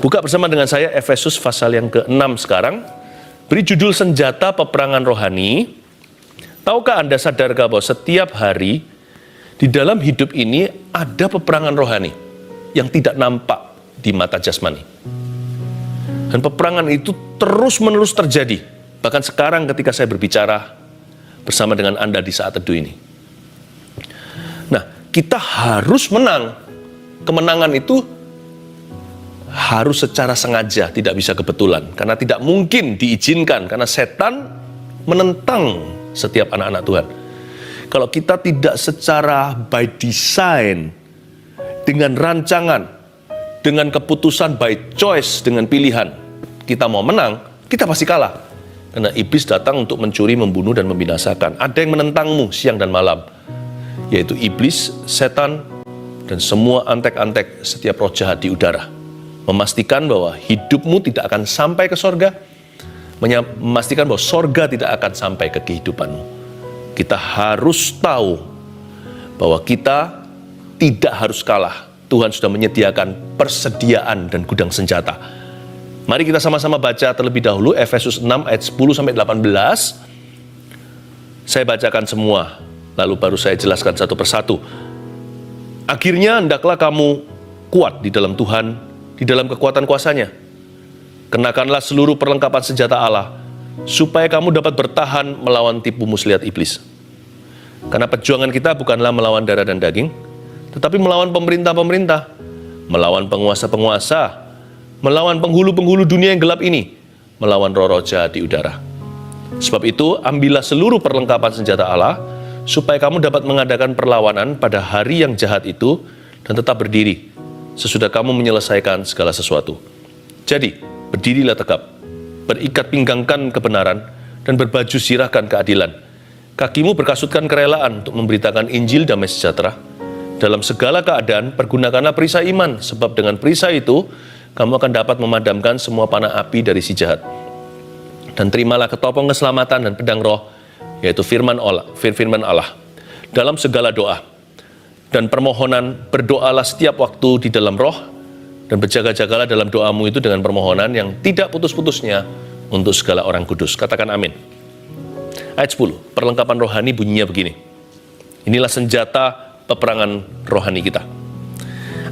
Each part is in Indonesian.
Buka bersama dengan saya Efesus pasal yang ke-6 sekarang. Beri judul senjata peperangan rohani. Tahukah Anda, sadarkah bahwa setiap hari di dalam hidup ini ada peperangan rohani yang tidak nampak di mata jasmani. Dan peperangan itu terus-menerus terjadi. Bahkan sekarang ketika saya berbicara bersama dengan Anda di saat teduh ini. Nah, kita harus menang. Kemenangan itu harus secara sengaja, tidak bisa kebetulan. Karena tidak mungkin diizinkan, karena setan menentang setiap anak-anak Tuhan. Kalau kita tidak secara by design, dengan rancangan, dengan keputusan by choice, dengan pilihan, kita mau menang, kita pasti kalah. Karena iblis datang untuk mencuri, membunuh, dan membinasakan. Ada yang menentangmu siang dan malam, yaitu iblis, setan, dan semua antek-antek setiap roh jahat di udara. Memastikan bahwa hidupmu tidak akan sampai ke sorga, memastikan bahwa sorga tidak akan sampai ke kehidupanmu. Kita harus tahu bahwa kita tidak harus kalah. Tuhan sudah menyediakan persediaan dan gudang senjata. Mari kita sama-sama baca terlebih dahulu Efesus 6 ayat 10 sampai 18. Saya bacakan semua, lalu baru saya jelaskan satu persatu. Akhirnya hendaklah kamu kuat di dalam Tuhan, di dalam kekuatan kuasa-Nya. Kenakanlah seluruh perlengkapan senjata Allah, supaya kamu dapat bertahan melawan tipu muslihat iblis. Karena perjuangan kita bukanlah melawan darah dan daging, tetapi melawan pemerintah-pemerintah, melawan penguasa-penguasa, melawan penghulu-penghulu dunia yang gelap ini, melawan roh-roh jahat di udara. Sebab itu, ambillah seluruh perlengkapan senjata Allah, supaya kamu dapat mengadakan perlawanan pada hari yang jahat itu, dan tetap berdiri sesudah kamu menyelesaikan segala sesuatu. Jadi, berdirilah tegap, berikat pinggangkan kebenaran, dan berbaju sirahkan keadilan. Kakimu berkasutkan kerelaan untuk memberitakan Injil damai sejahtera. Dalam segala keadaan, pergunakanlah perisai iman, sebab dengan perisai itu, kamu akan dapat memadamkan semua panah api dari si jahat. Dan terimalah ketopong keselamatan dan pedang roh, yaitu firman Allah. Dalam segala doa dan permohonan, berdoalah setiap waktu di dalam roh, dan berjaga-jagalah dalam doamu itu dengan permohonan yang tidak putus-putusnya untuk segala orang kudus. Katakan amin. Ayat 10, perlengkapan rohani bunyinya begini. Inilah senjata peperangan rohani kita.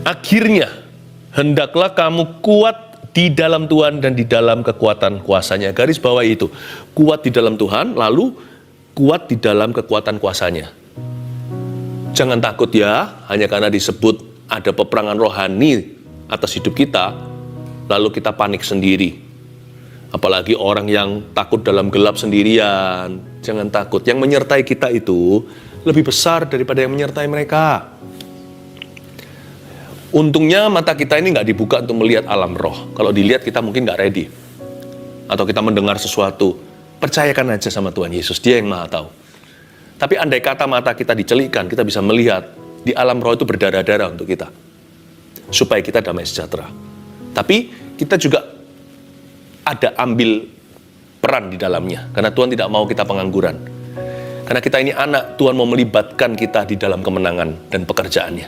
Akhirnya, hendaklah kamu kuat di dalam Tuhan dan di dalam kekuatan kuasa-Nya. Garis bawah itu, kuat di dalam Tuhan, lalu kuat di dalam kekuatan kuasa-Nya. Jangan takut ya, hanya karena disebut ada peperangan rohani atas hidup kita, lalu kita panik sendiri. Apalagi orang yang takut dalam gelap sendirian. Jangan takut, yang menyertai kita itu lebih besar daripada yang menyertai mereka. Untungnya mata kita ini nggak dibuka untuk melihat alam roh. Kalau dilihat kita mungkin nggak ready. Atau kita mendengar sesuatu, percayakan aja sama Tuhan Yesus, Dia yang Maha Tahu. Tapi andai kata mata kita dicelikkan, kita bisa melihat di alam roh itu berdarah-darah untuk kita. Supaya kita damai sejahtera. Tapi kita juga ada ambil peran di dalamnya. Karena Tuhan tidak mau kita pengangguran. Karena kita ini anak, Tuhan mau melibatkan kita di dalam kemenangan dan pekerjaannya.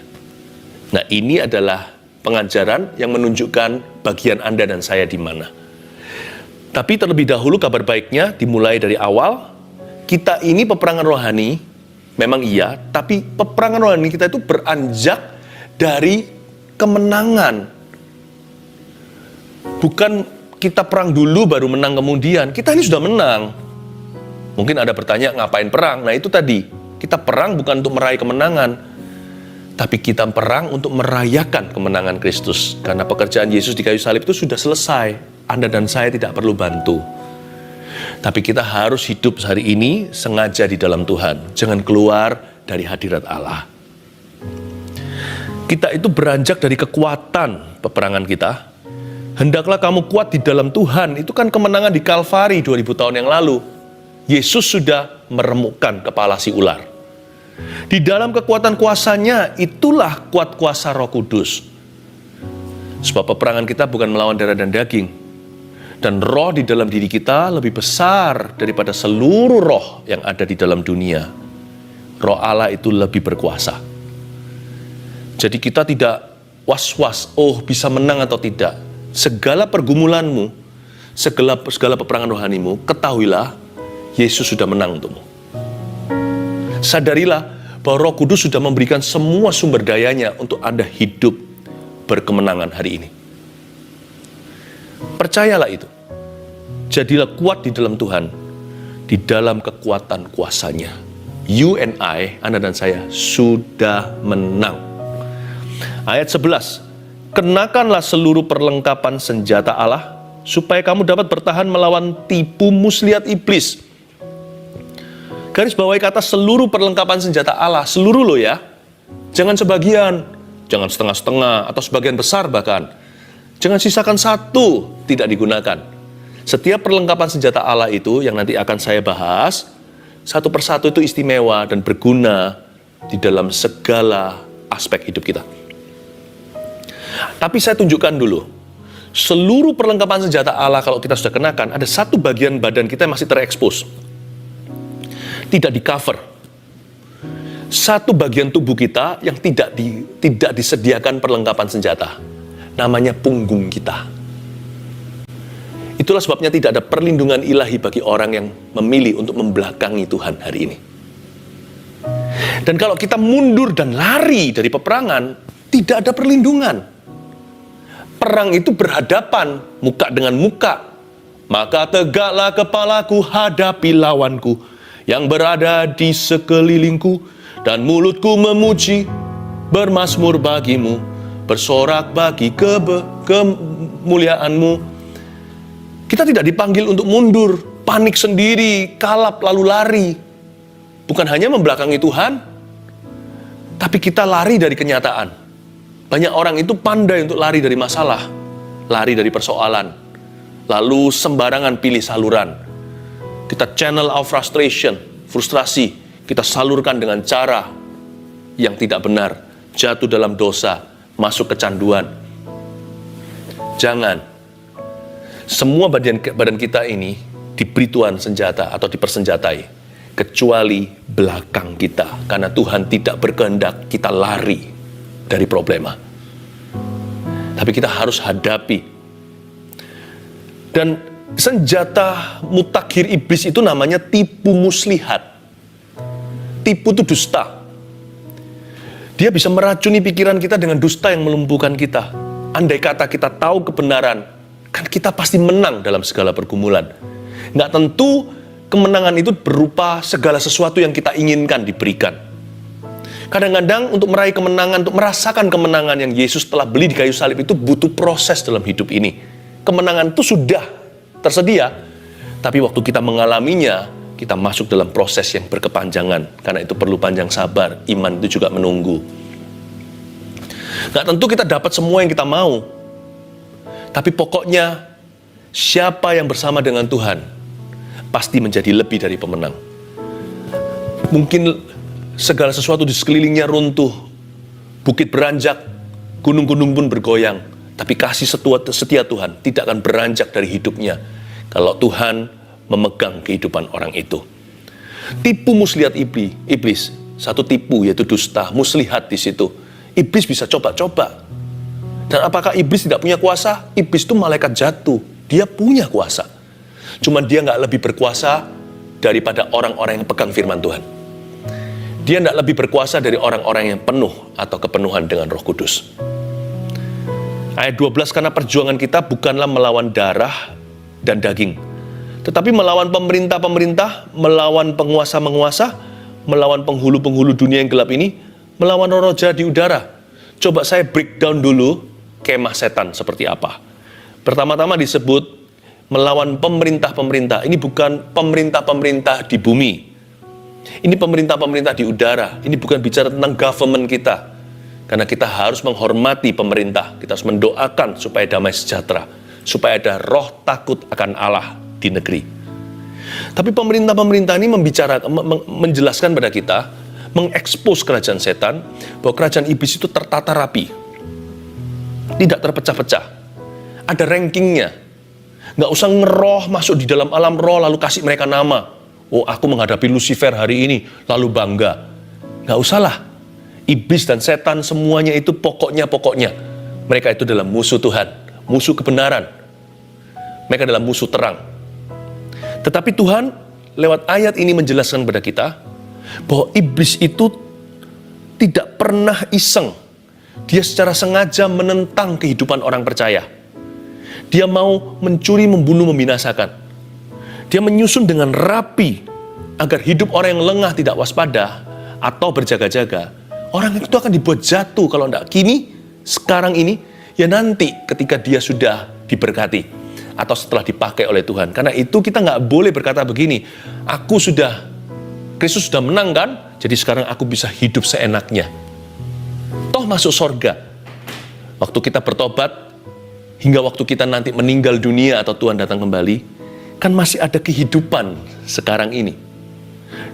Nah, ini adalah pengajaran yang menunjukkan bagian Anda dan saya di mana. Tapi terlebih dahulu kabar baiknya dimulai dari awal. Kita ini peperangan rohani, memang iya, tapi peperangan rohani kita itu beranjak dari kemenangan. Bukan kita perang dulu baru menang kemudian. Kita ini sudah menang. Mungkin ada bertanya, ngapain perang? Nah itu tadi, kita perang bukan untuk meraih kemenangan, tapi kita perang untuk merayakan kemenangan Kristus. Karena pekerjaan Yesus di kayu salib itu sudah selesai. Anda dan saya tidak perlu bantu. Tapi kita harus hidup hari ini sengaja di dalam Tuhan. Jangan keluar dari hadirat Allah. Kita itu beranjak dari kekuatan peperangan kita. Hendaklah kamu kuat di dalam Tuhan. Itu kan kemenangan di Kalvari 2000 tahun yang lalu. Yesus sudah meremukkan kepala si ular. Di dalam kekuatan kuasa-Nya, itulah kuat kuasa Roh Kudus. Sebab peperangan kita bukan melawan darah dan daging. Dan roh di dalam diri kita lebih besar daripada seluruh roh yang ada di dalam dunia. Roh Allah itu lebih berkuasa. Jadi kita tidak was-was, oh bisa menang atau tidak. segala pergumulanmu, segala peperangan rohanimu, ketahuilah Yesus sudah menang untukmu. Sadarilah bahwa Roh Kudus sudah memberikan semua sumber dayanya untuk Anda hidup berkemenangan hari ini. Percayalah itu. Jadilah kuat di dalam Tuhan, di dalam kekuatan kuasa-Nya. You and I, Anda dan saya, sudah menang. Ayat 11, kenakanlah seluruh perlengkapan senjata Allah, supaya kamu dapat bertahan melawan tipu muslihat iblis. Garis bawahi kata seluruh perlengkapan senjata Allah, seluruh loh ya. Jangan sebagian, jangan setengah-setengah, atau sebagian besar bahkan. Jangan sisakan satu, tidak digunakan. Setiap perlengkapan senjata Allah itu yang nanti akan saya bahas, satu persatu itu istimewa dan berguna di dalam segala aspek hidup kita. Tapi saya tunjukkan dulu, seluruh perlengkapan senjata Allah kalau kita sudah kenakan, ada satu bagian badan kita yang masih terekspos. Tidak di cover. Satu bagian tubuh kita yang tidak disediakan perlengkapan senjata. Namanya punggung kita. Itulah sebabnya tidak ada perlindungan ilahi bagi orang yang memilih untuk membelakangi Tuhan hari ini. Dan kalau kita mundur dan lari dari peperangan, tidak ada perlindungan. Perang itu berhadapan, muka dengan muka. Maka tegaklah kepalaku, hadapi lawanku yang berada di sekelilingku, dan mulutku memuji, bermazmur bagimu, bersorak bagi kemuliaanmu. Kita tidak dipanggil untuk mundur, panik sendiri, kalap lalu lari. Bukan hanya membelakangi Tuhan, tapi kita lari dari kenyataan. Banyak orang itu pandai untuk lari dari masalah, lari dari persoalan, lalu sembarangan pilih saluran. Kita channel our frustration, frustrasi, kita salurkan dengan cara yang tidak benar, jatuh dalam dosa, masuk kecanduan. Jangan. Semua badan kita ini diberi Tuhan senjata atau dipersenjatai, kecuali belakang kita, karena Tuhan tidak berkehendak kita lari dari problema. Tapi kita harus hadapi. Dan senjata mutakhir iblis itu namanya tipu muslihat. Tipu itu dusta. Dia bisa meracuni pikiran kita dengan dusta yang melumpuhkan kita. Andai kata kita tahu kebenaran, kan kita pasti menang dalam segala pergumulan. Nggak tentu kemenangan itu berupa segala sesuatu yang kita inginkan diberikan. Kadang-kadang untuk meraih kemenangan, untuk merasakan kemenangan yang Yesus telah beli di kayu salib itu butuh proses dalam hidup ini. Kemenangan itu sudah tersedia, tapi waktu kita mengalaminya, kita masuk dalam proses yang berkepanjangan. Karena itu perlu panjang sabar, iman itu juga menunggu. Nggak tentu kita dapat semua yang kita mau, tapi pokoknya siapa yang bersama dengan Tuhan pasti menjadi lebih dari pemenang. Mungkin segala sesuatu di sekelilingnya runtuh, bukit beranjak, gunung-gunung pun bergoyang, tapi kasih setia Tuhan tidak akan beranjak dari hidupnya kalau Tuhan memegang kehidupan orang itu. Tipu muslihat iblis, satu tipu yaitu dusta, muslihat di situ. Iblis bisa coba-coba. Dan apakah iblis tidak punya kuasa? Iblis itu malaikat jatuh, dia punya kuasa. Cuman dia nggak lebih berkuasa daripada orang-orang yang pegang firman Tuhan. Dia nggak lebih berkuasa dari orang-orang yang penuh atau kepenuhan dengan Roh Kudus. Ayat 12, karena perjuangan kita bukanlah melawan darah dan daging, tetapi melawan pemerintah-pemerintah, melawan penguasa-penguasa, melawan penghulu-penghulu dunia yang gelap ini, melawan roh-roh jahat di udara. Coba saya breakdown dulu kemah setan seperti apa. Pertama-tama disebut melawan pemerintah-pemerintah. Ini bukan pemerintah-pemerintah di bumi. Ini pemerintah-pemerintah di udara. Ini bukan bicara tentang government kita. Karena kita harus menghormati pemerintah. Kita harus mendoakan supaya damai sejahtera. Supaya ada roh takut akan Allah di negeri. Tapi pemerintah-pemerintah ini menjelaskan pada kita, mengekspos kerajaan setan, bahwa kerajaan iblis itu tertata rapi. Tidak terpecah-pecah. Ada rankingnya. Nggak usah ngeroh masuk di dalam alam roh lalu kasih mereka nama. Oh, aku menghadapi Lucifer hari ini, lalu bangga. Nggak usahlah. Iblis dan setan semuanya itu pokoknya. Mereka itu adalah musuh Tuhan. musuh kebenaran. Mereka adalah musuh terang. Tetapi Tuhan lewat ayat ini menjelaskan kepada kita bahwa iblis itu tidak pernah iseng. Dia secara sengaja menentang kehidupan orang percaya. Dia mau mencuri, membunuh, membinasakan. Dia menyusun dengan rapi agar hidup orang yang lengah, tidak waspada atau berjaga-jaga. Orang itu akan dibuat jatuh kalau tidak kini, sekarang ini, ya nanti ketika dia sudah diberkati atau setelah dipakai oleh Tuhan. Karena itu kita nggak boleh berkata begini, Kristus sudah menang kan, jadi sekarang aku bisa hidup seenaknya. Toh masuk sorga. Waktu kita bertobat, hingga waktu kita nanti meninggal dunia atau Tuhan datang kembali, kan masih ada kehidupan sekarang ini.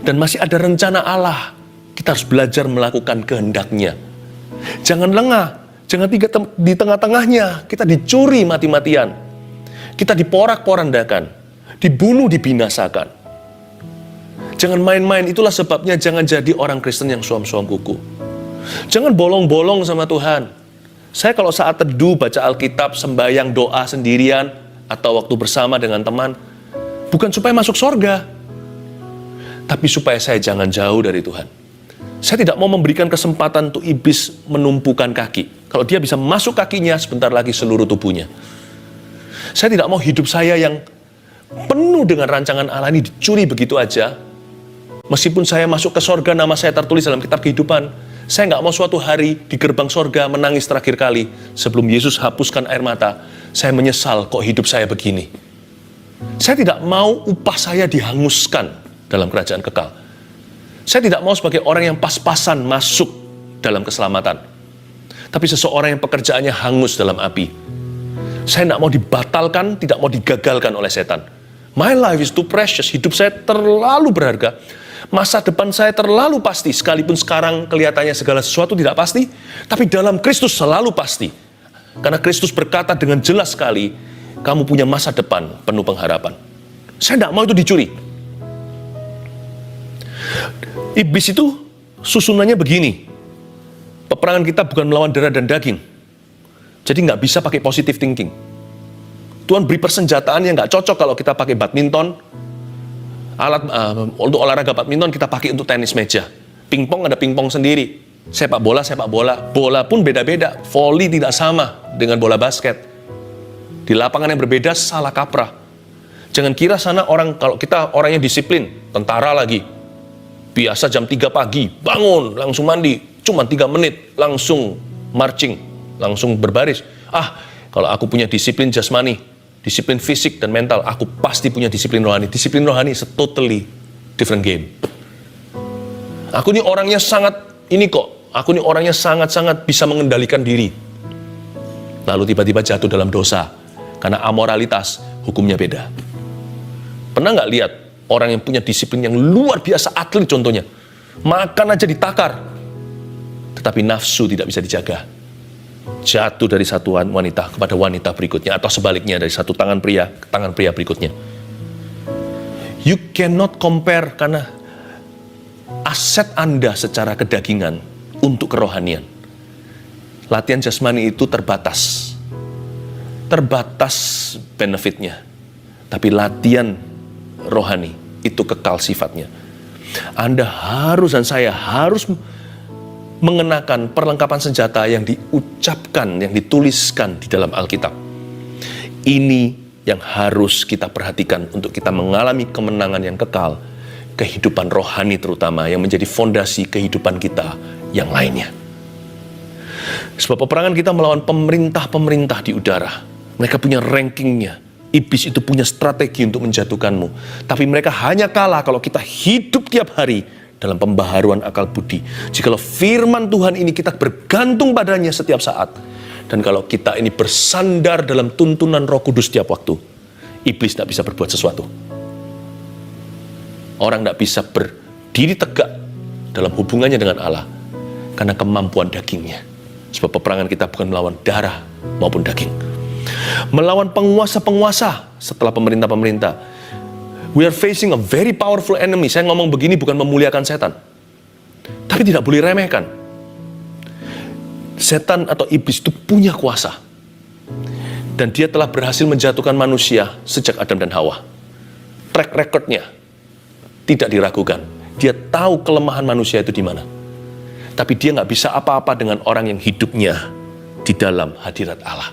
Dan masih ada rencana Allah. Kita harus belajar melakukan kehendak-Nya. Jangan lengah, jangan di tengah-tengahnya kita dicuri mati-matian. Kita diporak-porandakan, dibunuh, dibinasakan. Jangan main-main, itulah sebabnya jangan jadi orang Kristen yang suam-suam kuku. Jangan bolong-bolong sama Tuhan. Saya kalau saat teduh, baca Alkitab, sembahyang, doa sendirian, atau waktu bersama dengan teman, bukan supaya masuk sorga, tapi supaya saya jangan jauh dari Tuhan. Saya tidak mau memberikan kesempatan untuk iblis menumpukan kaki. Kalau dia bisa masuk kakinya, sebentar lagi seluruh tubuhnya. Saya tidak mau hidup saya yang penuh dengan rancangan Allah ini dicuri begitu aja. Meskipun saya masuk ke sorga, nama saya tertulis dalam kitab kehidupan, saya nggak mau suatu hari di gerbang sorga menangis terakhir kali sebelum Yesus hapuskan air mata. Saya menyesal kok hidup saya begini. Saya tidak mau upah saya dihanguskan dalam kerajaan kekal. Saya tidak mau sebagai orang yang pas-pasan masuk dalam keselamatan. Tapi seseorang yang pekerjaannya hangus dalam api. Saya tidak mau dibatalkan, tidak mau digagalkan oleh setan. My life is too precious. Hidup saya terlalu berharga. Masa depan saya terlalu pasti, sekalipun sekarang kelihatannya segala sesuatu tidak pasti, tapi dalam Kristus selalu pasti. Karena Kristus berkata dengan jelas sekali, kamu punya masa depan penuh pengharapan. Saya tidak mau itu dicuri. Iblis itu susunannya begini. Peperangan kita bukan melawan darah dan daging. Jadi nggak bisa pakai positive thinking. Tuhan beri persenjataan yang nggak cocok kalau kita pakai badminton. Untuk olahraga badminton kita pakai untuk tenis meja. Pingpong ada pingpong sendiri. Sepak bola. Bola pun beda-beda. Volley tidak sama dengan bola basket. Di lapangan yang berbeda salah kaprah. Jangan kira sana kalau kita orangnya disiplin, tentara lagi. Biasa jam 3 pagi, bangun, langsung mandi. Cuma 3 menit, langsung marching, langsung berbaris. Kalau aku punya disiplin jasmani, disiplin fisik dan mental, aku pasti punya disiplin rohani. Disiplin rohani is a totally different game. Aku ini orangnya sangat bisa mengendalikan diri. Lalu tiba-tiba jatuh dalam dosa. Karena amoralitas, hukumnya beda. Pernah nggak lihat orang yang punya disiplin yang luar biasa, atlet contohnya. Makan aja ditakar. Tetapi nafsu tidak bisa dijaga. Jatuh dari satu wanita kepada wanita berikutnya, atau sebaliknya dari satu tangan pria ke tangan pria berikutnya. You cannot compare, karena aset Anda secara kedagingan untuk kerohanian. Latihan jasmani itu terbatas benefitnya, tapi latihan rohani itu kekal sifatnya. Anda harus dan saya harus mengenakan perlengkapan senjata yang diucapkan, yang dituliskan di dalam Alkitab. Ini yang harus kita perhatikan untuk kita mengalami kemenangan yang kekal, kehidupan rohani terutama, yang menjadi fondasi kehidupan kita yang lainnya. Sebab peperangan kita melawan pemerintah-pemerintah di udara. Mereka punya rankingnya. Iblis itu punya strategi untuk menjatuhkanmu. Tapi mereka hanya kalah kalau kita hidup tiap hari dalam pembaharuan akal budi. Jikalau firman Tuhan ini kita bergantung padanya setiap saat. Dan kalau kita ini bersandar dalam tuntunan Roh Kudus setiap waktu, iblis tidak bisa berbuat sesuatu. Orang tidak bisa berdiri tegak dalam hubungannya dengan Allah karena kemampuan dagingnya. Sebab peperangan kita bukan melawan darah maupun daging. Melawan penguasa-penguasa setelah pemerintah-pemerintah. We are facing a very powerful enemy. Saya ngomong begini bukan memuliakan setan. Tapi tidak boleh remehkan. Setan atau iblis itu punya kuasa. Dan dia telah berhasil menjatuhkan manusia sejak Adam dan Hawa. Track recordnya tidak diragukan. Dia tahu kelemahan manusia itu di mana. Tapi dia nggak bisa apa-apa dengan orang yang hidupnya di dalam hadirat Allah.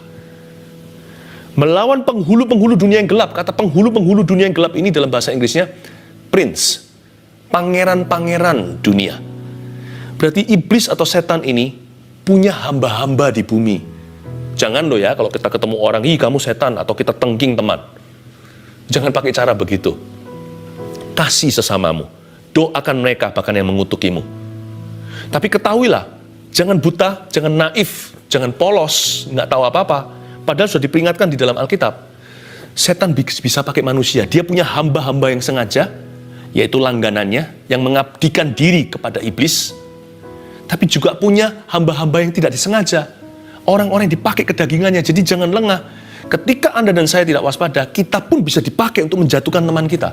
Melawan penghulu-penghulu dunia yang gelap. Kata penghulu-penghulu dunia yang gelap ini dalam bahasa Inggrisnya prince, pangeran-pangeran dunia. Berarti iblis atau setan ini punya hamba-hamba di bumi. Jangan loh ya kalau kita ketemu orang, "Ih, kamu setan," atau kita tengking teman. Jangan pakai cara begitu. Kasih sesamamu. Doakan mereka bahkan yang mengutukimu. Tapi ketahuilah, jangan buta, jangan naif, jangan polos, nggak tahu apa-apa. Padahal sudah diperingatkan di dalam Alkitab. Setan bisa pakai manusia. Dia punya hamba-hamba yang sengaja, yaitu langganannya, yang mengabdikan diri kepada iblis. Tapi juga punya hamba-hamba yang tidak disengaja. Orang-orang yang dipakai kedagingannya. Jadi jangan lengah. Ketika Anda dan saya tidak waspada, kita pun bisa dipakai untuk menjatuhkan teman kita.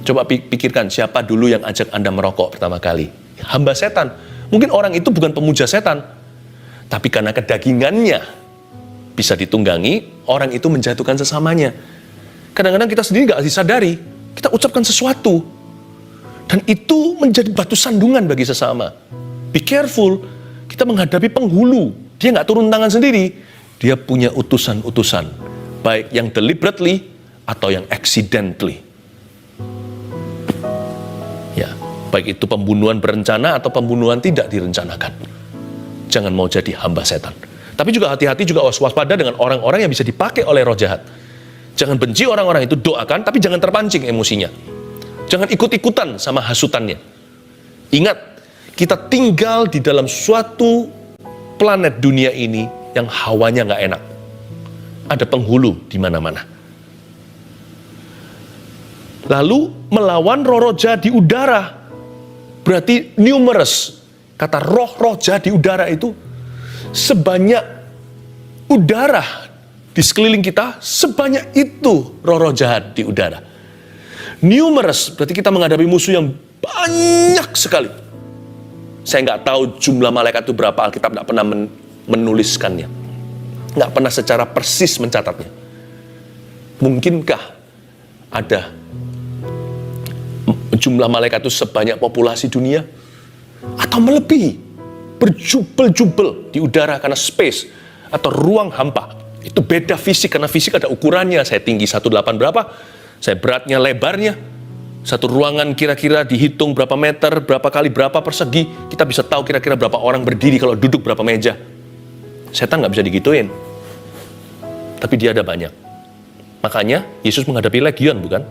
Coba pikirkan siapa dulu yang ajak Anda merokok pertama kali. Hamba setan. Mungkin orang itu bukan pemuja setan. Tapi karena kedagingannya bisa ditunggangi, orang itu menjatuhkan sesamanya. Kadang-kadang kita sendiri gak disadari. Kita ucapkan sesuatu. Dan itu menjadi batu sandungan bagi sesama. Be careful. Kita menghadapi penghulu. Dia gak turun tangan sendiri. Dia punya utusan-utusan. Baik yang deliberately atau yang accidentally. Ya, baik itu pembunuhan berencana atau pembunuhan tidak direncanakan. Jangan mau jadi hamba setan. Tapi juga hati-hati juga waspada dengan orang-orang yang bisa dipakai oleh roh jahat. Jangan benci orang-orang itu, doakan, tapi jangan terpancing emosinya. Jangan ikut-ikutan sama hasutannya. Ingat, kita tinggal di dalam suatu planet dunia ini yang hawanya nggak enak. Ada penghulu di mana-mana. Lalu melawan roh-roh jahat di udara. Berarti numerous. Kata roh-roh jahat di udara itu sebanyak udara di sekeliling kita, sebanyak itu roh-roh jahat di udara. Numerous, berarti kita menghadapi musuh yang banyak sekali. Saya nggak tahu jumlah malaikat itu berapa, Alkitab nggak pernah menuliskannya. Nggak pernah secara persis mencatatnya. Mungkinkah ada jumlah malaikat itu sebanyak populasi dunia? Atau melebihi? Berjubel-jubel di udara karena space atau ruang hampa. Itu beda fisik, karena fisik ada ukurannya. Saya tinggi 1,8 berapa, saya beratnya, lebarnya. Satu ruangan kira-kira dihitung berapa meter, berapa kali berapa persegi. Kita bisa tahu kira-kira berapa orang berdiri kalau duduk berapa meja. Setan nggak bisa digituin. Tapi dia ada banyak. Makanya Yesus menghadapi legion, bukan?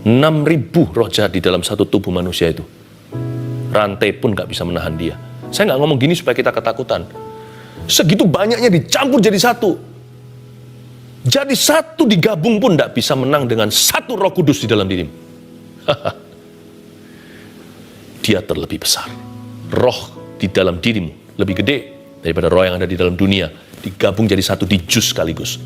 6.000 roh jahat di dalam satu tubuh manusia itu. Rantai pun nggak bisa menahan dia. Saya nggak ngomong gini supaya kita ketakutan. Segitu banyaknya dicampur jadi satu. Jadi satu digabung pun nggak bisa menang dengan satu Roh Kudus di dalam dirimu. Dia terlebih besar. Roh di dalam dirimu lebih gede daripada roh yang ada di dalam dunia. Digabung jadi satu, dijus sekaligus.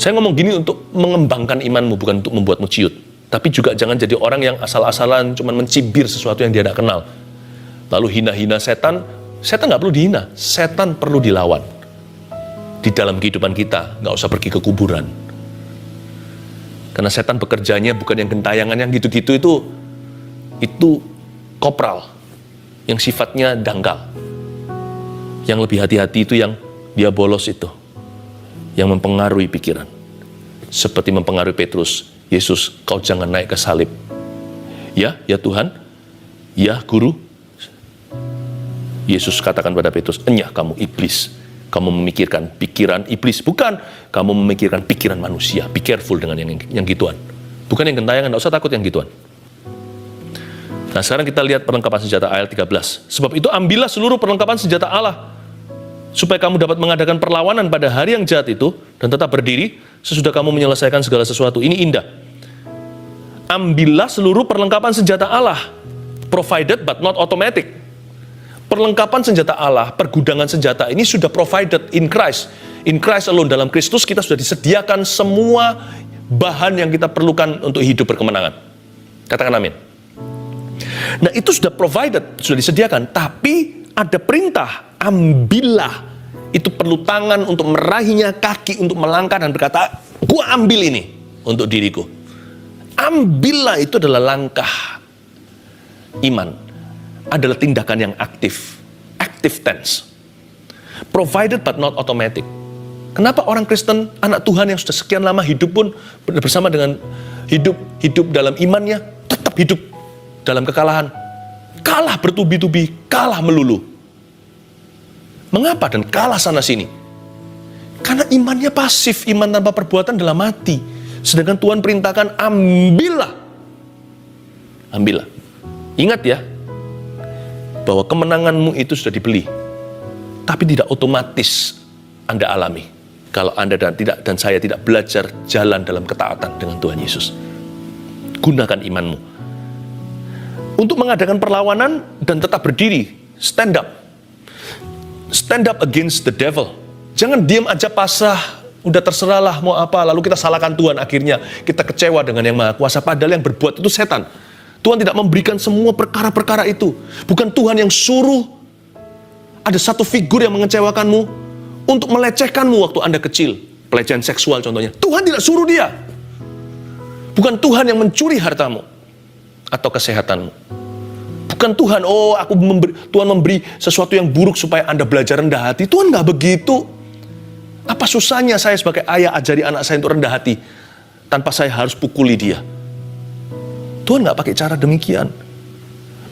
Saya ngomong gini untuk mengembangkan imanmu, bukan untuk membuatmu ciut. Tapi juga jangan jadi orang yang asal-asalan cuman mencibir sesuatu yang dia tidak kenal. Lalu hina-hina setan. Setan nggak perlu dihina, setan perlu dilawan. Di dalam kehidupan kita, nggak usah pergi ke kuburan. Karena setan bekerjanya bukan yang gentayangan, yang gitu-gitu itu kopral. Yang sifatnya dangkal. Yang lebih hati-hati itu yang diabolos itu. Yang mempengaruhi pikiran. Seperti mempengaruhi Petrus. Yesus, kau jangan naik ke salib. Ya Tuhan. Ya Guru. Yesus katakan pada Petrus, enyah kamu iblis. Kamu memikirkan pikiran iblis. Bukan, kamu memikirkan pikiran manusia. Be careful dengan yang gituan. Bukan yang gentayangan, tidak usah takut yang gituan. Nah sekarang kita lihat perlengkapan senjata ayat 13. Sebab itu ambillah seluruh perlengkapan senjata Allah. Supaya kamu dapat mengadakan perlawanan pada hari yang jahat itu. Dan tetap berdiri sesudah kamu menyelesaikan segala sesuatu. Ini indah. Ambillah seluruh perlengkapan senjata Allah. Provided but not automatic. Perlengkapan senjata Allah, pergudangan senjata ini sudah provided in Christ. In Christ alone, dalam Kristus kita sudah disediakan semua bahan yang kita perlukan untuk hidup berkemenangan. Katakan amin. Nah itu sudah provided, sudah disediakan. Tapi ada perintah, ambillah itu perlu tangan untuk meraihnya, kaki untuk melangkah dan berkata, gua ambil ini untuk diriku. Ambillah, itu adalah langkah iman. Adalah tindakan yang aktif. Active tense. Provided but not automatic. Kenapa orang Kristen, anak Tuhan yang sudah sekian lama hidup pun bersama dengan hidup dalam imannya, tetap hidup dalam kekalahan. Kalah bertubi-tubi, kalah melulu. Mengapa? Dan kalah sana-sini. Karena imannya pasif, iman tanpa perbuatan adalah mati. Sedangkan Tuhan perintahkan, ambillah. Ambillah. Ingat ya, bahwa kemenanganmu itu sudah dibeli. Tapi tidak otomatis Anda alami. Kalau Anda dan saya tidak belajar jalan dalam ketaatan dengan Tuhan Yesus. Gunakan imanmu. Untuk mengadakan perlawanan dan tetap berdiri, stand up. Stand up against the devil. Jangan diam aja pasrah, udah terserahlah mau apa, lalu kita salahkan Tuhan, akhirnya kita kecewa dengan yang Maha Kuasa, padahal yang berbuat itu setan. Tuhan tidak memberikan semua perkara-perkara itu. Bukan Tuhan yang suruh ada satu figur yang mengecewakanmu untuk melecehkanmu waktu Anda kecil. Pelecehan seksual contohnya. Tuhan tidak suruh dia. Bukan Tuhan yang mencuri hartamu atau kesehatanmu. Bukan Tuhan, Tuhan memberi sesuatu yang buruk supaya Anda belajar rendah hati. Tuhan nggak begitu. Apa susahnya saya sebagai ayah ajari anak saya untuk rendah hati tanpa saya harus pukuli dia? Tuhan nggak pakai cara demikian.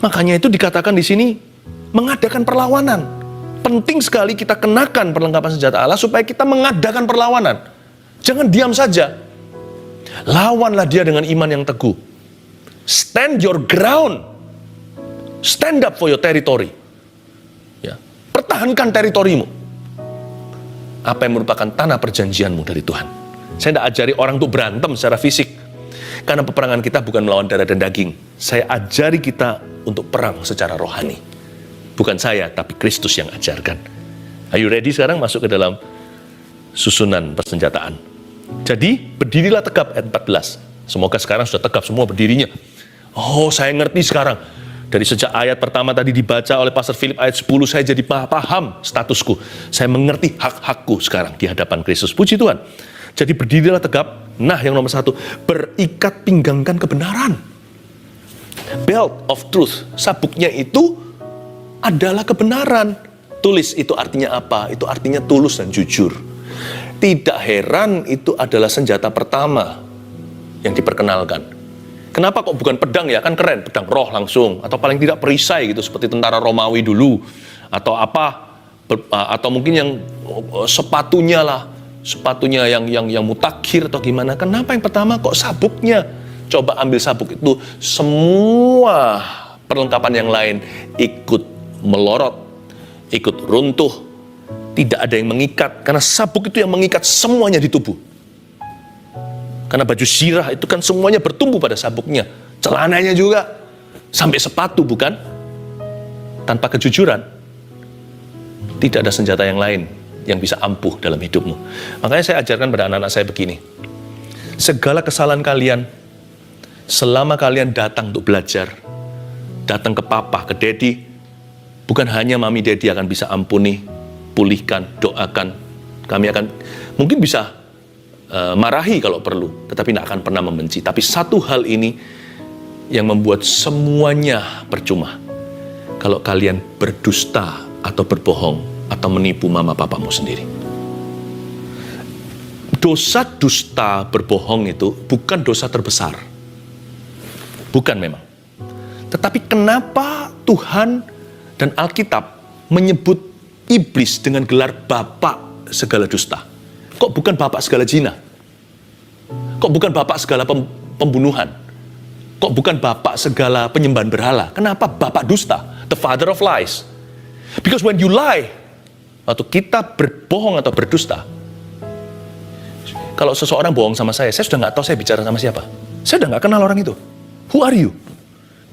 Makanya itu dikatakan di sini mengadakan perlawanan. Penting sekali kita kenakan perlengkapan senjata Allah supaya kita mengadakan perlawanan. Jangan diam saja. Lawanlah dia dengan iman yang teguh. Stand your ground. Stand up for your territory. Ya. Pertahankan teritorimu. Apa yang merupakan tanah perjanjianmu dari Tuhan. Saya tidak ajari orang untuk berantem secara fisik. Karena peperangan kita bukan melawan darah dan daging. Saya ajari kita untuk perang secara rohani. Bukan saya, tapi Kristus yang ajarkan. Are you ready sekarang masuk ke dalam susunan persenjataan? Jadi, berdirilah tegap ayat 14. Semoga sekarang sudah tegap semua berdirinya. Oh, saya ngerti sekarang. Dari sejak ayat pertama tadi dibaca oleh Pastor Philip ayat 10, saya jadi paham statusku. Saya mengerti hak-hakku sekarang di hadapan Kristus. Puji Tuhan. Jadi berdirilah tegap. Nah, yang nomor 1, berikat pinggangkan kebenaran. Belt of truth. Sabuknya itu adalah kebenaran. Tulis itu artinya apa? Itu artinya tulus dan jujur. Tidak heran itu adalah senjata pertama yang diperkenalkan. Kenapa kok bukan pedang ya? Kan keren, pedang roh langsung. Atau paling tidak perisai gitu, seperti tentara Romawi dulu. Atau apa, atau mungkin yang sepatunya lah. Sepatunya yang mutakhir atau gimana. Kenapa yang pertama kok sabuknya? Coba ambil sabuk itu, semua perlengkapan yang lain ikut melorot, ikut runtuh. Tidak ada yang mengikat, karena sabuk itu yang mengikat semuanya di tubuh. Karena baju sirah itu kan semuanya bertumbuh pada sabuknya. Celananya juga. Sampai sepatu bukan? Tanpa kejujuran. Tidak ada senjata yang lain yang bisa ampuh dalam hidupmu. Makanya saya ajarkan pada anak-anak saya begini. Segala kesalahan kalian, selama kalian datang untuk belajar, datang ke papa, ke daddy, bukan hanya mami daddy akan bisa ampuni, pulihkan, doakan. Kami akan mungkin bisa marahi kalau perlu, tetapi tidak akan pernah membenci. Tapi satu hal ini yang membuat semuanya percuma. Kalau kalian berdusta atau berbohong atau menipu mama papamu sendiri. Dosa dusta berbohong itu bukan dosa terbesar. Bukan memang. Tetapi kenapa Tuhan dan Alkitab menyebut iblis dengan gelar bapak segala dusta? Kok bukan bapak segala zina? Kok bukan bapak segala pembunuhan? Kok bukan bapak segala penyembahan berhala? Kenapa bapak dusta? The father of lies. Because when you lie, waktu kita berbohong atau berdusta, kalau seseorang bohong sama saya sudah nggak tahu saya bicara sama siapa. Saya udah nggak kenal orang itu. Who are you?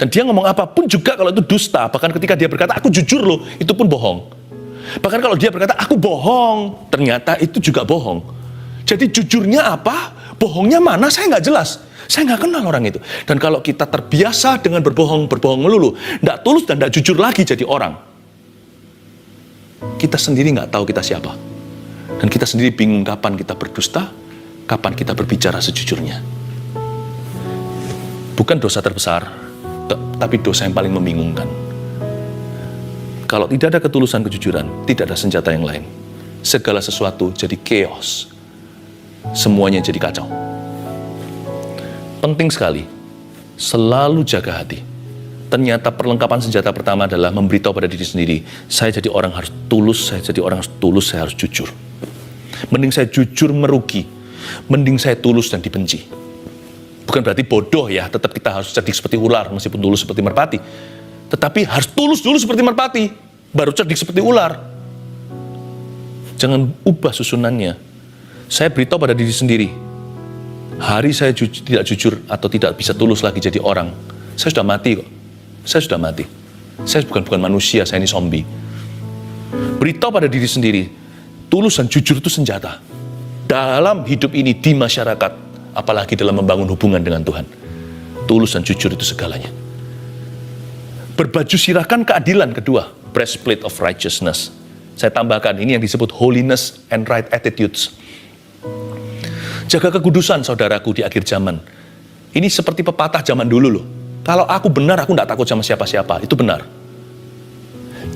Dan dia ngomong apapun juga kalau itu dusta. Bahkan ketika dia berkata, aku jujur loh, itu pun bohong. Bahkan kalau dia berkata, aku bohong, ternyata itu juga bohong. Jadi jujurnya apa? Bohongnya mana? Saya nggak jelas. Saya nggak kenal orang itu. Dan kalau kita terbiasa dengan berbohong melulu, nggak tulus dan nggak jujur lagi jadi orang. kita sendiri nggak tahu kita siapa. Dan kita sendiri bingung kapan kita berdusta, kapan kita berbicara sejujurnya. Bukan dosa terbesar, tapi dosa yang paling membingungkan. Kalau tidak ada ketulusan kejujuran, tidak ada senjata yang lain. Segala sesuatu jadi chaos. Semuanya jadi kacau. Penting sekali, selalu jaga hati. Ternyata perlengkapan senjata pertama adalah memberitahu pada diri sendiri, saya jadi orang harus tulus, saya jadi orang harus tulus, saya harus jujur. Mending saya jujur merugi, mending saya tulus dan dibenci. Bukan berarti bodoh ya, tetap kita harus cerdik seperti ular, meskipun tulus seperti merpati. Tetapi harus tulus dulu seperti merpati, baru cerdik seperti ular. Jangan ubah susunannya. Saya beritahu pada diri sendiri, hari saya tidak jujur atau tidak bisa tulus lagi jadi orang, saya sudah mati kok. Saya sudah mati. Saya bukan manusia, saya ini zombie. Beritahu pada diri sendiri, tulus dan jujur itu senjata. Dalam hidup ini, di masyarakat, apalagi dalam membangun hubungan dengan Tuhan. Tulus dan jujur itu segalanya. Berbaju sirahkan keadilan kedua, breastplate of righteousness. Saya tambahkan, ini yang disebut holiness and right attitudes. Jaga kekudusan saudaraku di akhir zaman. Ini seperti pepatah zaman dulu loh. Kalau aku benar, aku tidak takut sama siapa-siapa. Itu benar.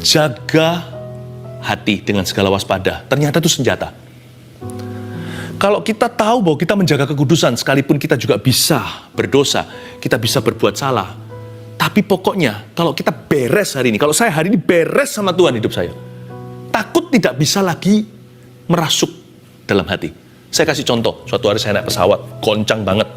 Jaga hati dengan segala waspada. Ternyata itu senjata. Kalau kita tahu bahwa kita menjaga kekudusan, sekalipun kita juga bisa berdosa, kita bisa berbuat salah. Tapi pokoknya, kalau kita beres hari ini, kalau saya hari ini beres sama Tuhan hidup saya, takut tidak bisa lagi merasuk dalam hati. Saya kasih contoh, suatu hari saya naik pesawat, goncang banget.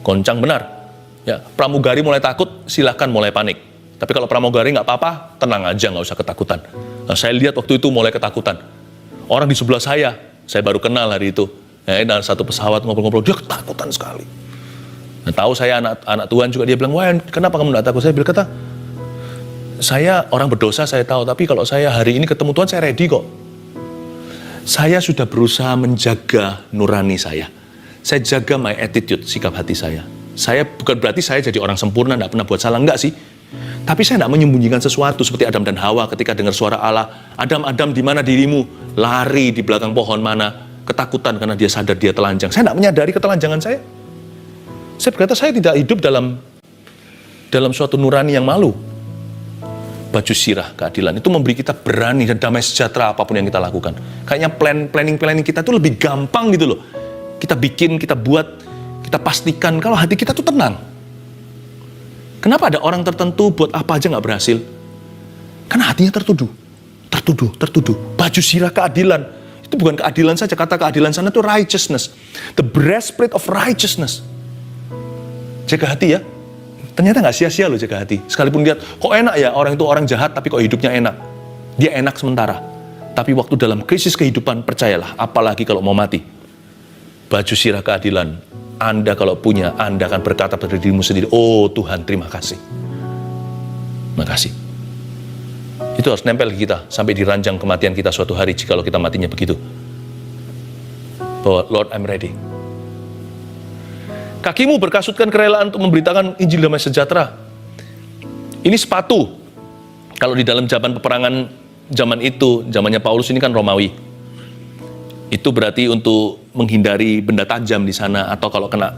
Goncang benar. Ya, pramugari mulai takut, silahkan mulai panik. Tapi kalau pramugari nggak apa-apa, tenang aja, nggak usah ketakutan. Nah, saya lihat waktu itu mulai ketakutan. Orang di sebelah saya baru kenal hari itu. Ya, dalam satu pesawat ngobrol-ngobrol, dia ketakutan sekali. Nah, tahu saya anak Tuhan juga, dia bilang, wah kenapa kamu nggak takut? Saya bilang, kata, saya orang berdosa, saya tahu. Tapi kalau saya hari ini ketemu Tuhan, saya ready kok. Saya sudah berusaha menjaga nurani saya. Saya jaga my attitude, sikap hati saya. Saya bukan berarti saya jadi orang sempurna, tidak pernah buat salah, enggak sih. Tapi saya tidak menyembunyikan sesuatu seperti Adam dan Hawa ketika dengar suara Allah. Adam, Adam, di mana dirimu? Lari di belakang pohon mana? Ketakutan karena dia sadar dia telanjang. Saya tidak menyadari ketelanjangan saya. Saya berkata saya tidak hidup dalam suatu nurani yang malu. Baju sirah keadilan itu memberi kita berani dan damai sejahtera apapun yang kita lakukan. Kayaknya planning kita itu lebih gampang gitu loh. Kita bikin, kita buat, kita pastikan kalau hati kita tuh tenang. Kenapa ada orang tertentu buat apa aja nggak berhasil? Karena hatinya tertuduh. Baju sirah keadilan. Itu bukan keadilan saja, kata keadilan sana itu righteousness. The breastplate of righteousness. Jaga hati ya. Ternyata nggak sia-sia loh jaga hati. Sekalipun lihat, kok enak ya orang itu orang jahat tapi kok hidupnya enak. Dia enak sementara. Tapi waktu dalam krisis kehidupan, percayalah, apalagi kalau mau mati. Baju sirah keadilan. Anda kalau punya, Anda akan berkata pada dirimu sendiri, oh Tuhan terima kasih. Makasih. Itu harus nempel di kita sampai di ranjang kematian kita suatu hari jikalau kita matinya begitu. Bahwa Lord, I'm ready. Kakimu berkasutkan kerelaan untuk memberitakan Injil damai sejahtera. Ini sepatu. Kalau di dalam zaman peperangan zaman itu, zamannya Paulus ini kan Romawi. Itu berarti untuk menghindari benda tajam di sana, atau kalau kena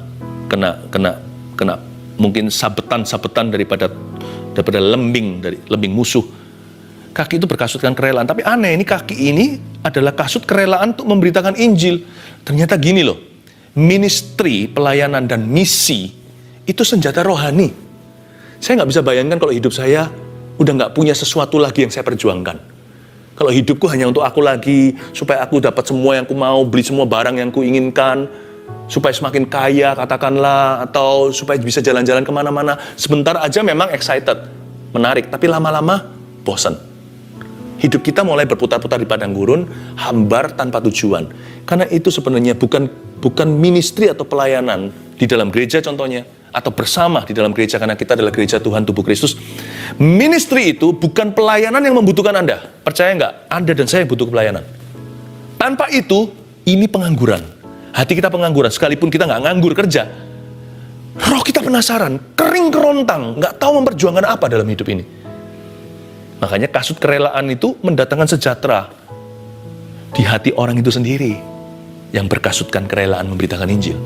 mungkin sabetan daripada lembing musuh. Kaki itu berkasutkan kerelaan. Tapi aneh, ini kaki ini adalah kasut kerelaan untuk memberitakan Injil. Ternyata gini loh, ministry, pelayanan dan misi itu senjata rohani. Saya nggak bisa bayangkan kalau hidup saya udah nggak punya sesuatu lagi yang saya perjuangkan. Kalau hidupku hanya untuk aku lagi, supaya aku dapat semua yang aku mau, beli semua barang yang aku inginkan, supaya semakin kaya katakanlah, atau supaya bisa jalan-jalan kemana-mana. Sebentar aja memang excited, menarik, tapi lama-lama bosan. Hidup kita mulai berputar-putar di padang gurun, hambar tanpa tujuan. Karena itu sebenarnya bukan ministry atau pelayanan di dalam gereja contohnya, atau bersama di dalam gereja karena kita adalah gereja Tuhan tubuh Kristus. Ministry itu bukan pelayanan yang membutuhkan Anda. Percaya nggak? Anda dan saya butuh pelayanan. Tanpa itu, ini pengangguran. Hati kita pengangguran, sekalipun kita nggak nganggur kerja. Roh kita penasaran, kering kerontang, nggak tahu memperjuangkan apa dalam hidup ini. Makanya kasut kerelaan itu mendatangkan sejahtera di hati orang itu sendiri yang berkasutkan kerelaan memberitakan Injil.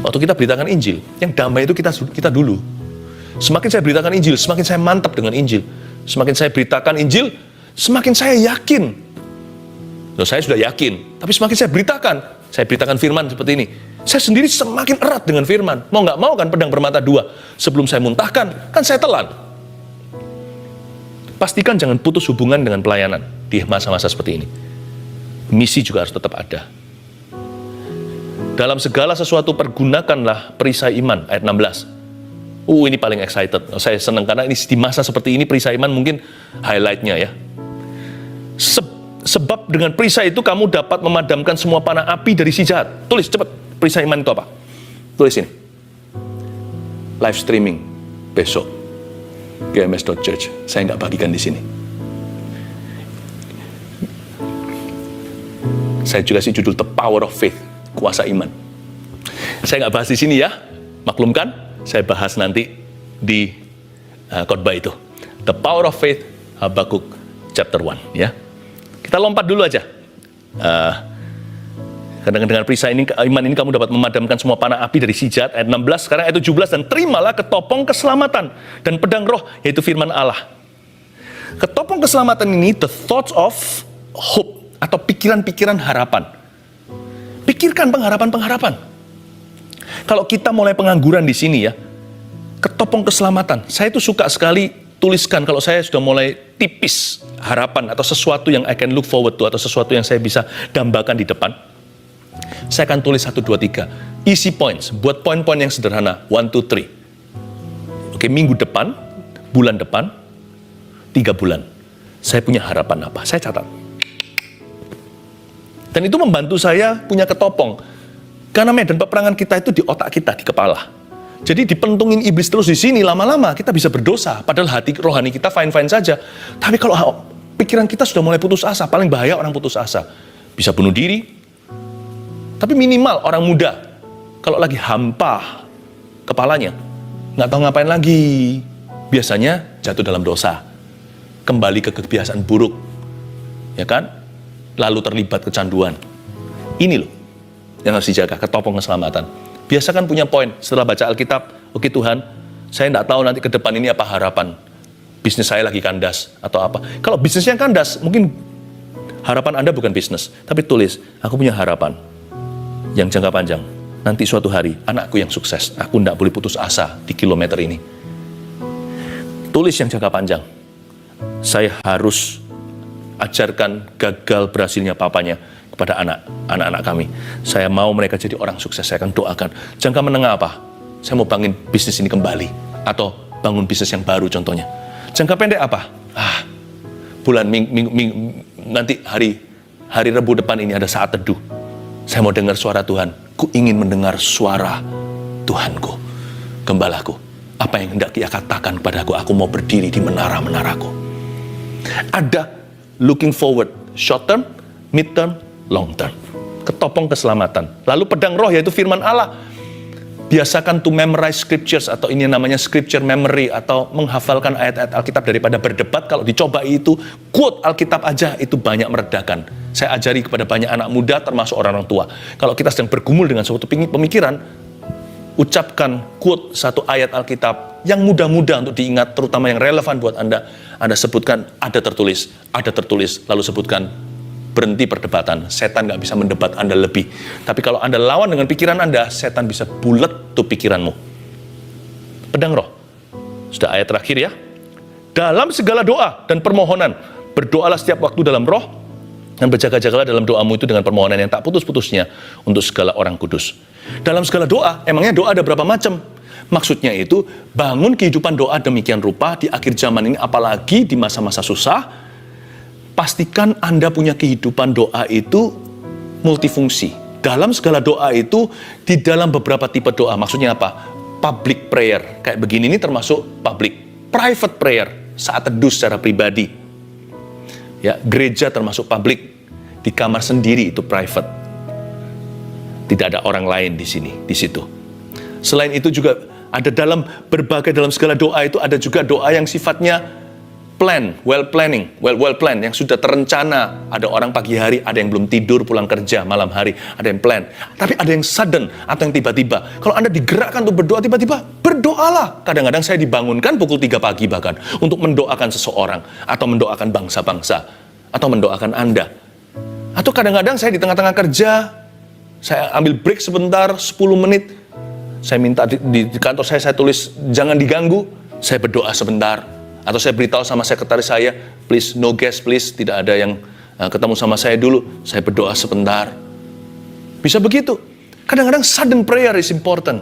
Waktu kita beritakan Injil, yang damai itu kita dulu. Semakin saya beritakan Injil, semakin saya mantap dengan Injil. Semakin saya beritakan Injil, semakin saya yakin. Loh, saya sudah yakin, tapi semakin saya beritakan firman seperti ini, saya sendiri semakin erat dengan firman. Mau nggak mau kan pedang bermata dua. Sebelum saya muntahkan, kan saya telan. Pastikan jangan putus hubungan dengan pelayanan di masa-masa seperti ini. Misi juga harus tetap ada. Dalam segala sesuatu pergunakanlah perisai iman, ayat 16. Ini paling excited. Saya senang karena ini di masa seperti ini perisai iman mungkin highlight-nya ya. Sebab dengan perisai itu kamu dapat memadamkan semua panah api dari si jahat. Tulis cepat, perisai iman itu apa? Tulis ini. Live streaming besok. GMS.Church. Saya nggak bagikan di sini. Saya juga sih judul The Power of Faith, kuasa iman. Saya nggak bahas di sini ya, maklumkan. Saya bahas nanti di khotbah itu. The Power of Faith, Habakuk chapter 1 ya. Kita lompat dulu aja. Dengan perisai ini, iman ini kamu dapat memadamkan semua panah api dari si jahat, ayat 16, sekarang ayat 17, dan terimalah ketopong keselamatan dan pedang roh, yaitu firman Allah. Ketopong keselamatan ini, the thoughts of hope, atau pikiran-pikiran harapan. Pikirkan pengharapan-pengharapan. Kalau kita mulai pengangguran di sini ya, ketopong keselamatan, saya itu suka sekali tuliskan kalau saya sudah mulai tipis harapan, atau sesuatu yang I can look forward to, atau sesuatu yang saya bisa dambakan di depan. Saya akan tulis 1, 2, 3. Easy points. Buat poin-poin yang sederhana. 1, 2, 3. Oke, minggu depan, bulan depan, 3 bulan. Saya punya harapan apa? Saya catat. Dan itu membantu saya punya ketopong. Karena medan peperangan kita itu di otak kita, di kepala. Jadi dipentungin iblis terus di sini, lama-lama kita bisa berdosa. Padahal hati rohani kita fine-fine saja. Tapi kalau pikiran kita sudah mulai putus asa, paling bahaya orang putus asa. Bisa bunuh diri. Tapi minimal orang muda, kalau lagi hampa kepalanya, nggak tahu ngapain lagi, biasanya jatuh dalam dosa, kembali ke kebiasaan buruk, ya kan? Lalu terlibat kecanduan. Ini loh yang harus dijaga, ketopong keselamatan. Biasakan punya poin setelah baca Alkitab, oke Tuhan, saya nggak tahu nanti ke depan ini apa harapan. Bisnis saya lagi kandas atau apa. Kalau bisnisnya kandas, mungkin harapan Anda bukan bisnis, tapi tulis, aku punya harapan yang jangka panjang. Nanti suatu hari, anakku yang sukses. Aku tidak boleh putus asa di kilometer ini. Tulis yang jangka panjang. Saya harus ajarkan gagal berhasilnya papanya kepada anak-anak kami. Saya mau mereka jadi orang sukses. Saya akan doakan. Jangka menengah apa? Saya mau bangun bisnis ini kembali. Atau bangun bisnis yang baru contohnya. Jangka pendek apa? Bulan nanti hari Rabu depan ini ada saat teduh. Saya mau dengar suara Tuhan. Ku ingin mendengar suara Tuhanku, Gembalaku. Apa yang hendak Ia katakan kepadaku? Aku mau berdiri di menara-menaraku. Ada looking forward, short term, mid term, long term. Ketopong keselamatan. Lalu pedang roh, yaitu firman Allah. Biasakan to memorize scriptures, atau ini namanya scripture memory, atau menghafalkan ayat-ayat Alkitab daripada berdebat. Kalau dicoba itu, quote Alkitab aja itu banyak meredakan. Saya ajari kepada banyak anak muda, termasuk orang-orang tua. Kalau kita sedang bergumul dengan suatu pemikiran, ucapkan quote satu ayat Alkitab yang mudah-mudah untuk diingat, terutama yang relevan buat Anda. Anda sebutkan, ada tertulis, lalu sebutkan, berhenti perdebatan. Setan nggak bisa mendebat Anda lebih. Tapi kalau Anda lawan dengan pikiran Anda, setan bisa bulet tuh pikiranmu. Pedang roh. Sudah ayat terakhir ya. Dalam segala doa dan permohonan, berdoalah setiap waktu dalam roh, dan berjaga-jagalah dalam doamu itu dengan permohonan yang tak putus-putusnya untuk segala orang kudus. Dalam segala doa, emangnya doa ada berapa macam? Maksudnya itu, bangun kehidupan doa demikian rupa di akhir zaman ini, apalagi di masa-masa susah. Pastikan Anda punya kehidupan doa itu multifungsi. Dalam segala doa itu, di dalam beberapa tipe doa, maksudnya apa? Public prayer, kayak begini ini termasuk public. Private prayer, saat teduh secara pribadi. Ya, gereja termasuk public. Di kamar sendiri itu private. Tidak ada orang lain di sini, di situ. Selain itu juga ada dalam segala doa itu ada juga doa yang sifatnya well plan, yang sudah terencana. Ada orang pagi hari, ada yang belum tidur pulang kerja malam hari, ada yang plan. Tapi ada yang sudden atau yang tiba-tiba. Kalau Anda digerakkan untuk berdoa tiba-tiba, berdoalah. Kadang-kadang saya dibangunkan pukul 3 pagi bahkan untuk mendoakan seseorang atau mendoakan bangsa-bangsa atau mendoakan Anda. Atau kadang-kadang saya di tengah-tengah kerja, saya ambil break sebentar 10 menit. Saya minta di kantor saya tulis jangan diganggu, saya berdoa sebentar. Atau saya beritahu sama sekretaris saya, please no guest please, tidak ada yang ketemu sama saya dulu, saya berdoa sebentar. Bisa begitu. Kadang-kadang sudden prayer is important.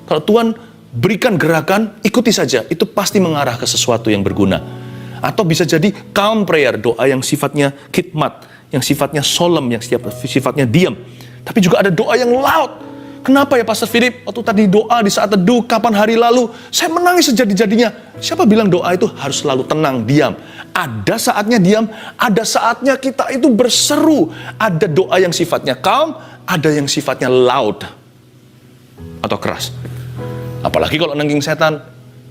Kalau Tuhan berikan gerakan, ikuti saja, itu pasti mengarah ke sesuatu yang berguna. Atau bisa jadi calm prayer, doa yang sifatnya khidmat, yang sifatnya solemn, yang sifatnya diam. Tapi juga ada doa yang loud. Kenapa ya Pastor Philip? Waktu tadi doa di saat teduh, kapan hari lalu, saya menangis sejadi-jadinya. Siapa bilang doa itu harus selalu tenang, diam? Ada saatnya diam, ada saatnya kita itu berseru. Ada doa yang sifatnya calm, ada yang sifatnya loud atau keras. Apalagi kalau nengking setan.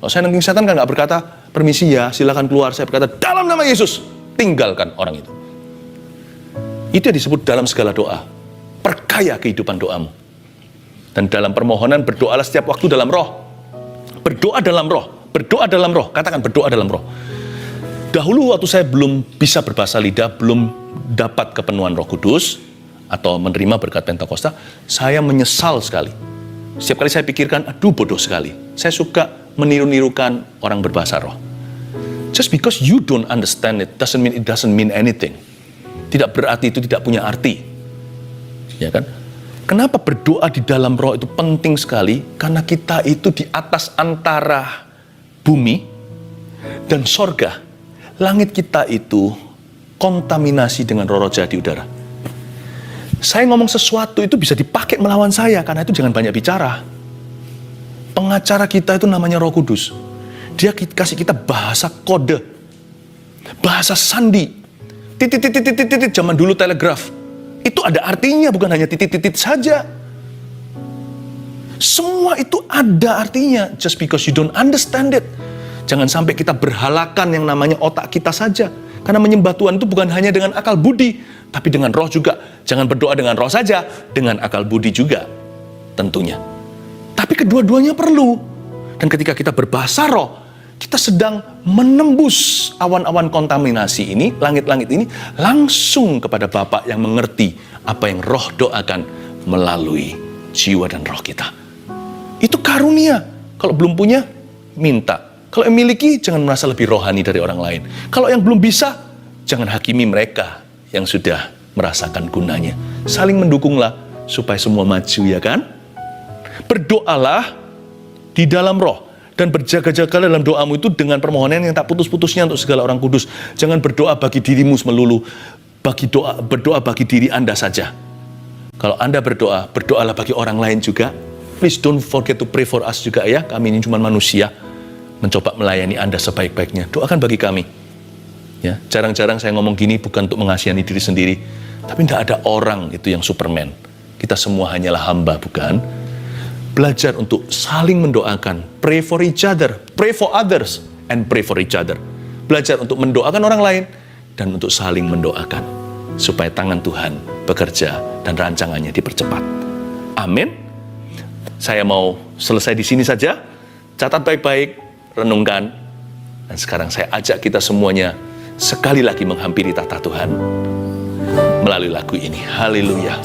Kalau saya nengking setan kan nggak berkata, permisi ya, silakan keluar. Saya berkata, dalam nama Yesus, tinggalkan orang itu. Itu yang disebut dalam segala doa. Perkaya kehidupan doamu. Dan dalam permohonan berdoalah setiap waktu dalam roh. Berdoa dalam roh. Berdoa dalam roh. Katakan berdoa dalam roh. Dahulu waktu saya belum bisa berbahasa lidah, belum dapat kepenuhan Roh Kudus atau menerima berkat Pentakosta, saya menyesal sekali. Setiap kali saya pikirkan, aduh bodoh sekali. Saya suka meniru-nirukan orang berbahasa roh. Just because you don't understand it doesn't mean anything. Tidak berarti itu tidak punya arti. Ya kan? Kenapa berdoa di dalam roh itu penting sekali? Karena kita itu di atas antara bumi dan sorga. Langit kita itu kontaminasi dengan roh-roh jahat di udara. Saya ngomong sesuatu itu bisa dipakai melawan saya, karena itu jangan banyak bicara. Pengacara kita itu namanya Roh Kudus. Dia kasih kita bahasa kode, bahasa sandi. Titit, zaman dulu telegraf. Itu ada artinya, bukan hanya titit-titit saja. Semua itu ada artinya. Just because you don't understand it. Jangan sampai kita berhalakan yang namanya otak kita saja. Karena menyembah Tuhan itu bukan hanya dengan akal budi, tapi dengan roh juga. Jangan berdoa dengan roh saja, dengan akal budi juga tentunya. Tapi kedua-duanya perlu. Dan ketika kita berbahasa roh, kita sedang menembus awan-awan kontaminasi ini, langit-langit ini, langsung kepada Bapa yang mengerti apa yang roh doakan melalui jiwa dan roh kita. Itu karunia. Kalau belum punya, minta. Kalau yang miliki, jangan merasa lebih rohani dari orang lain. Kalau yang belum bisa, jangan hakimi mereka yang sudah merasakan gunanya. Saling mendukunglah supaya semua maju, ya kan? Berdoalah di dalam roh. Dan berjaga-jaga dalam doamu itu dengan permohonan yang tak putus-putusnya untuk segala orang kudus. Jangan berdoa bagi dirimu melulu. Berdoa bagi diri Anda saja. Kalau Anda berdoa, berdoalah bagi orang lain juga. Please don't forget to pray for us juga ya. Kami ini cuma manusia. Mencoba melayani Anda sebaik-baiknya. Doakan bagi kami. Ya, jarang-jarang saya ngomong gini bukan untuk mengasihani diri sendiri. Tapi tidak ada orang itu yang Superman. Kita semua hanyalah hamba, bukan? Belajar untuk saling mendoakan. Pray for each other, pray for others, and pray for each other. Belajar untuk mendoakan orang lain dan untuk saling mendoakan. Supaya tangan Tuhan bekerja dan rancangannya dipercepat. Amin. Saya mau selesai di sini saja. Catat baik-baik, renungkan. Dan sekarang saya ajak kita semuanya sekali lagi menghampiri tahta Tuhan melalui lagu ini. Haleluya.